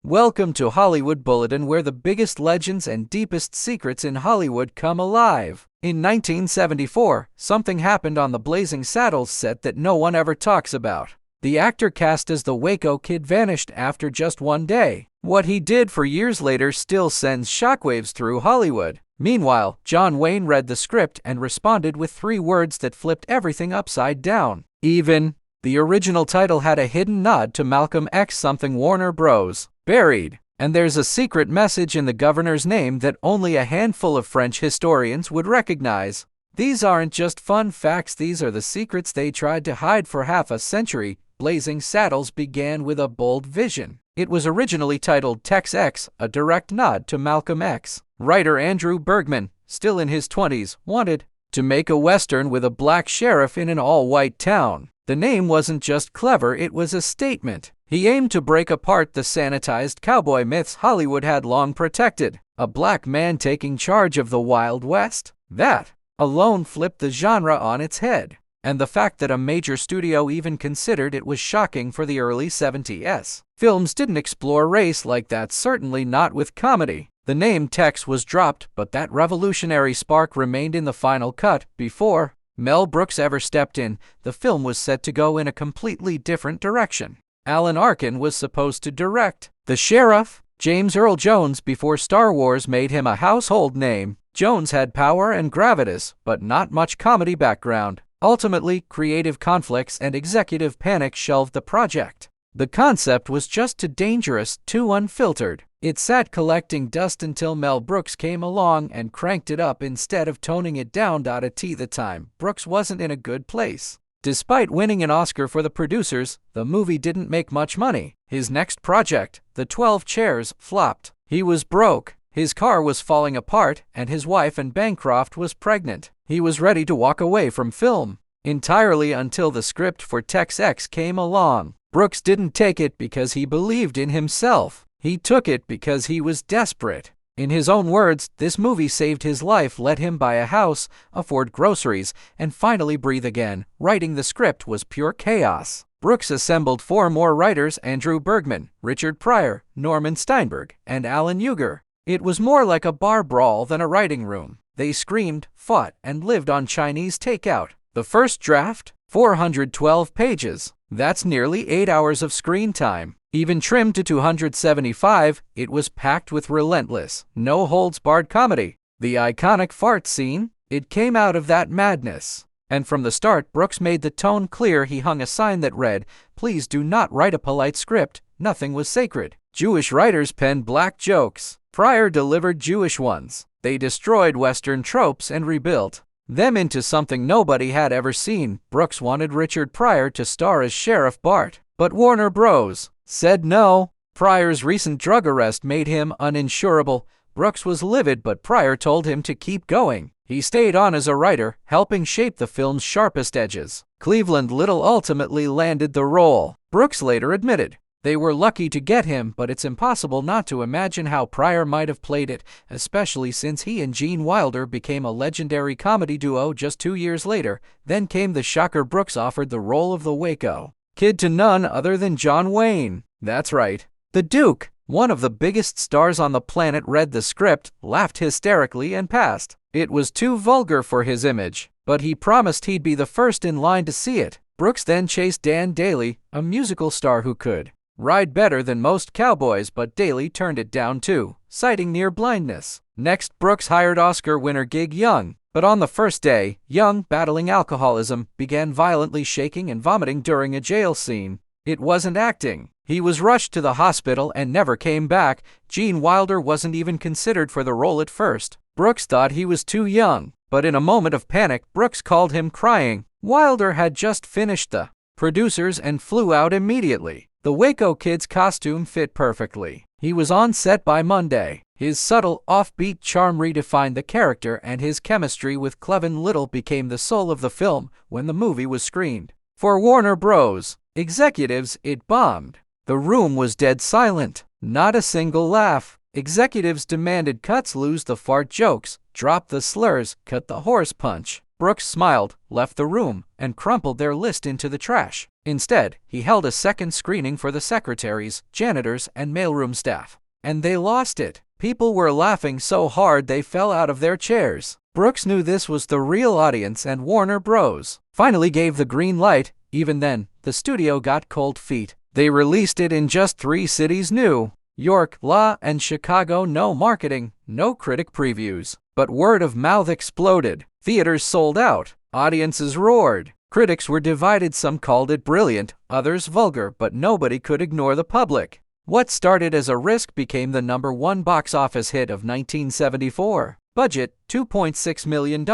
Welcome to Hollywood Bulletin, where the biggest legends and deepest secrets in Hollywood come alive. In 1974, something happened on the Blazing Saddles set that no one ever talks about. The actor cast as the Waco Kid vanished after just one day. What he did for years later still sends shockwaves through Hollywood. Meanwhile, John Wayne read the script and responded with 3 words that flipped everything upside down. Even. The original title had a hidden nod to Malcolm X something Warner Bros. Buried. And there's a secret message in the governor's name that only a handful of French historians would recognize. These aren't just fun facts, these are the secrets they tried to hide for half a century. Blazing Saddles began with a bold vision. It was originally titled Tex X, a direct nod to Malcolm X. Writer Andrew Bergman, still in his 20s, wanted to make a Western with a black sheriff in an all-white town. The name wasn't just clever, it was a statement. He aimed to break apart the sanitized cowboy myths Hollywood had long protected. A black man taking charge of the Wild West? That alone flipped the genre on its head. And the fact that a major studio even considered it was shocking for the early 70s. Films didn't explore race like that, certainly not with comedy. The name Tex was dropped, but that revolutionary spark remained in the final cut. Before Mel Brooks ever stepped in, the film was set to go in a completely different direction. Alan Arkin was supposed to direct. The sheriff, James Earl Jones, before Star Wars made him a household name. Jones had power and gravitas, but not much comedy background. Ultimately, creative conflicts and executive panic shelved the project. The concept was just too dangerous, too unfiltered. It sat collecting dust until Mel Brooks came along and cranked it up instead of toning it down. At the time, Brooks wasn't in a good place. Despite winning an Oscar for the producers, the movie didn't make much money. His next project, The 12 Chairs, flopped. He was broke, his car was falling apart, and his wife Anne Bancroft was pregnant. He was ready to walk away from film entirely until the script for Tex X came along. Brooks didn't take it because he believed in himself. He took it because he was desperate. In his own words, this movie saved his life, let him buy a house, afford groceries, and finally breathe again. Writing the script was pure chaos. Brooks assembled 4 more writers: Andrew Bergman, Richard Pryor, Norman Steinberg, and Alan Euger. It was more like a bar brawl than a writing room. They screamed, fought, and lived on Chinese takeout. The first draft? 412 pages. That's nearly 8 hours of screen time. Even trimmed to 275, it was packed with relentless, no-holds-barred comedy. The iconic fart scene? It came out of that madness. And from the start, Brooks made the tone clear. He hung a sign that read, "Please do not write a polite script. Nothing was sacred." Jewish writers penned black jokes. Pryor delivered Jewish ones. They destroyed Western tropes and rebuilt them into something nobody had ever seen. Brooks wanted Richard Pryor to star as Sheriff Bart, but Warner Bros. Said no. Pryor's recent drug arrest made him uninsurable. Brooks was livid, but Pryor told him to keep going. He stayed on as a writer, helping shape the film's sharpest edges. Cleveland Little ultimately landed the role. Brooks later admitted, "They were lucky to get him, but it's impossible not to imagine how Pryor might have played it, especially since he and Gene Wilder became a legendary comedy duo just 2 years later." Then came the shocker: Brooks offered the role of the Waco Kid to none other than John Wayne. That's right. The Duke, one of the biggest stars on the planet, read the script, laughed hysterically, and passed. It was too vulgar for his image, but he promised he'd be the first in line to see it. Brooks then chased Dan Daly, a musical star who could ride better than most cowboys, but Daly turned it down too, citing near blindness. Next, Brooks hired Oscar winner Gig Young. But on the first day, Young, battling alcoholism, began violently shaking and vomiting during a jail scene. It wasn't acting. He was rushed to the hospital and never came back. Gene Wilder wasn't even considered for the role at first. Brooks thought he was too young, but in a moment of panic, Brooks called him crying. Wilder had just finished the producers and flew out immediately. The Waco Kid's costume fit perfectly. He was on set by Monday. His subtle, offbeat charm redefined the character, and his chemistry with Cleveland Little became the soul of the film when the movie was screened. For Warner Bros. Executives, it bombed. The room was dead silent. Not a single laugh. Executives demanded cuts: lose the fart jokes, drop the slurs, cut the horse punch. Brooks smiled, left the room, and crumpled their list into the trash. Instead, he held a second screening for the secretaries, janitors, and mailroom staff. And they lost it. People were laughing so hard they fell out of their chairs. Brooks knew this was the real audience, and Warner Bros. Finally gave the green light. Even then, the studio got cold feet. They released it in just 3 cities: New York, La, and Chicago. No marketing, no critic previews. But word of mouth exploded. Theaters sold out. Audiences roared. Critics were divided. Some called it brilliant, others vulgar, but nobody could ignore the public. What started as a risk became the #1 box office hit of 1974. Budget, $2.6 million.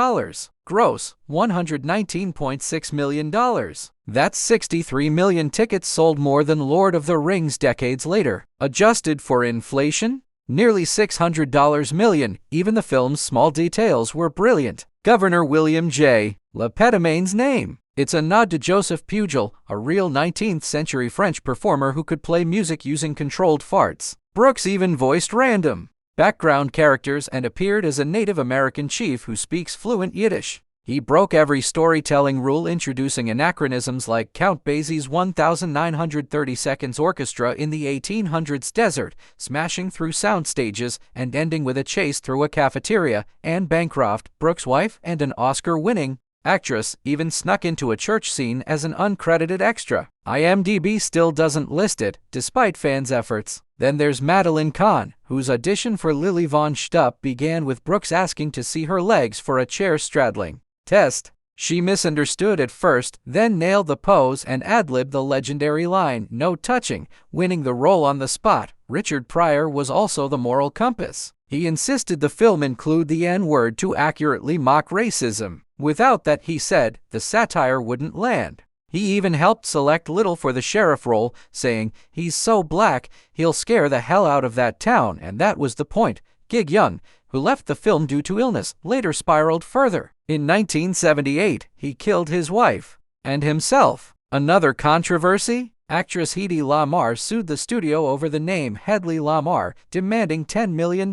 Gross, $119.6 million. That's 63 million tickets sold, more than Lord of the Rings decades later. Adjusted for inflation, nearly $600 million. Even the film's small details were brilliant. Governor William J. Lepedimaine's name. It's a nod to Joseph Pujol, a real 19th century French performer who could play music using controlled farts. Brooks even voiced random background characters and appeared as a Native American chief who speaks fluent Yiddish. He broke every storytelling rule, introducing anachronisms like Count Basie's 1930 Seconds Orchestra in the 1800s desert, smashing through sound stages, and ending with a chase through a cafeteria. Anne Bancroft, Brooks' wife and an Oscar-winning actress, even snuck into a church scene as an uncredited extra. IMDb still doesn't list it, despite fans' efforts. Then there's Madeline Kahn, whose audition for Lily von Shtupp began with Brooks asking to see her legs for a chair-straddling test. She misunderstood at first, then nailed the pose and ad-libbed the legendary line, "No touching," winning the role on the spot. Richard Pryor was also the moral compass. He insisted the film include the N-word to accurately mock racism. Without that, he said, the satire wouldn't land. He even helped select Little for the sheriff role, saying, "He's so black, he'll scare the hell out of that town," and that was the point. Gig Young, who left the film due to illness, later spiraled further. In 1978, he killed his wife and himself. Another controversy? Actress Hedy Lamarr sued the studio over the name Hedley Lamarr, demanding $10 million.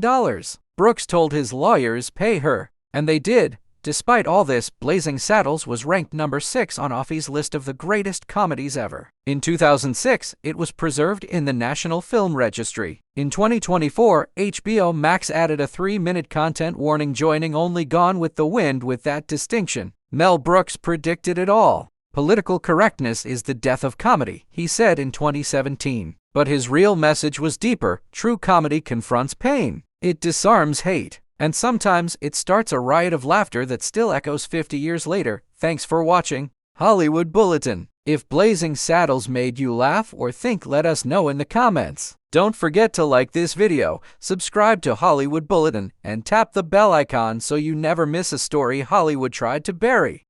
Brooks told his lawyers pay her, and they did. Despite all this, Blazing Saddles was ranked #6 on Offie's list of the greatest comedies ever. In 2006, it was preserved in the National Film Registry. In 2024, HBO Max added a 3-minute content warning, joining only Gone with the Wind with that distinction. Mel Brooks predicted it all. "Political correctness is the death of comedy," he said in 2017. But his real message was deeper. True comedy confronts pain. It disarms hate. And sometimes it starts a riot of laughter that still echoes 50 years later. Thanks for watching Hollywood Bulletin. If Blazing Saddles made you laugh or think, let us know in the comments. Don't forget to like this video, subscribe to Hollywood Bulletin, and tap the bell icon so you never miss a story Hollywood tried to bury.